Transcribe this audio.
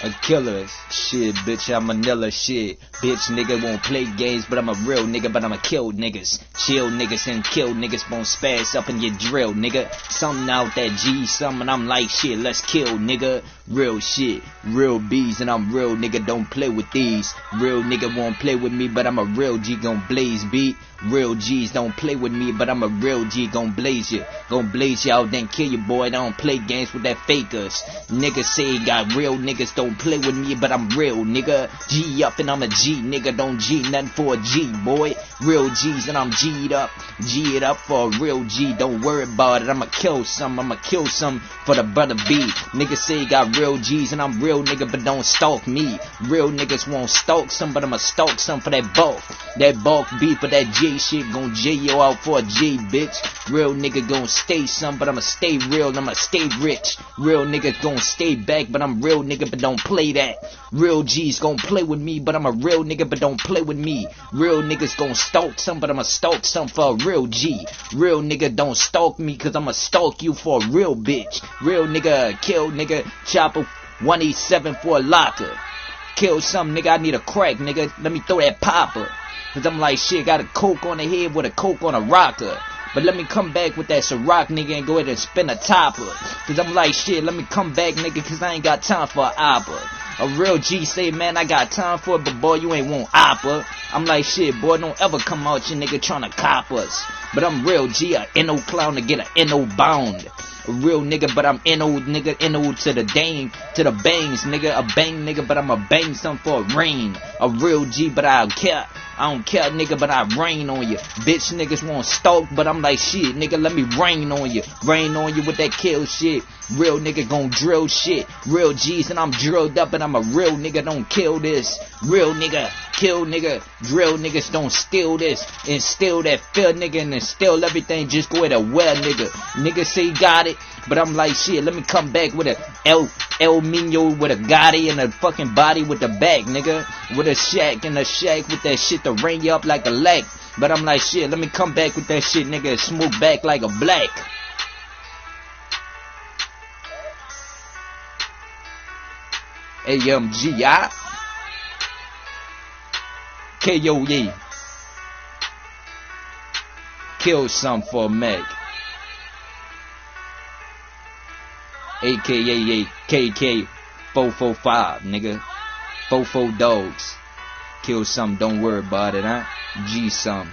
A killer, shit, bitch, I'm Manila, shit. Bitch, nigga won't play games, but I'm a real nigga, but I'ma kill niggas. Chill niggas and kill niggas, won't spaz up in your drill, nigga. Something out that G, something I'm like, shit, let's kill, nigga. Real shit, real B's, and I'm real, nigga, don't play with these. Real nigga won't play with me, but I'm a real G, gon' blaze beat. Real G's don't play with me, but I'm a real G, gon' blaze you. Gon' blaze you out, then kill you, boy. I don't play games with that fakers. Niggas say got real niggas, don't play with me, but I'm real, nigga. G up and I'm a G, nigga, don't G nothing for a G, boy. Real G's and I'm G'd up. G it up for a real G, don't worry about it. I'ma kill some for the brother B. Niggas say got real G's and I'm real, nigga, but don't stalk me. Real niggas won't stalk some, but I'ma stalk some for that bulk. That bulk beef for that G shit gon' J you out for a G, bitch. Real nigga gon' stay some, but I'ma stay real and I'ma stay rich. Real niggas gon' stay back, but I'm real nigga, but don't play that. Real G's gon' play with me, but I'm a real nigga, but don't play with me. Real niggas gon' stalk some, but I'ma stalk some for a real G. Real nigga don't stalk me, cause I'ma stalk you for a real bitch. Real nigga kill nigga, chopper 187 for a locker. Kill some nigga, I need a crack, nigga, let me throw that popper. Cause I'm like, shit, got a coke on the head with a coke on a rocker. But let me come back with that Ciroc, nigga, and go ahead and spin a topper. Cause I'm like, shit, let me come back, nigga, cause I ain't got time for an opera. A real G say, man, I got time for it, but boy, you ain't want opera. I'm like, shit, boy, don't ever come out your nigga tryna cop us. But I'm real G, a N.O. clown to get a N.O. bound. A real nigga, but I'm N.O. nigga, N.O. to the dame, to the bangs, nigga. A bang nigga, but I'ma bang some for a rain. A real G, but I don't care. I don't care, nigga, but I rain on you. Bitch niggas won't stalk, but I'm like, shit, nigga, let me rain on you. Rain on you with that kill shit. Real nigga gon' drill shit. Real G's and I'm drilled up and I'm a real nigga, don't kill this. Real nigga, kill nigga. Drill niggas don't steal this. Instill that fear, nigga, and instill everything. Just go at a well, nigga. Nigga say got it, but I'm like, shit, let me come back with a El Mino with a Gotti and a fucking body with the back, nigga. With a shack and a shack with that shit to rain you up like a lake. But I'm like, shit, let me come back with that shit, nigga, and smoke back like a black. AMGI KOE. Kill some for Meg. AKA KK 445, nigga. 44 dogs. Kill some, don't worry about it, huh? G some.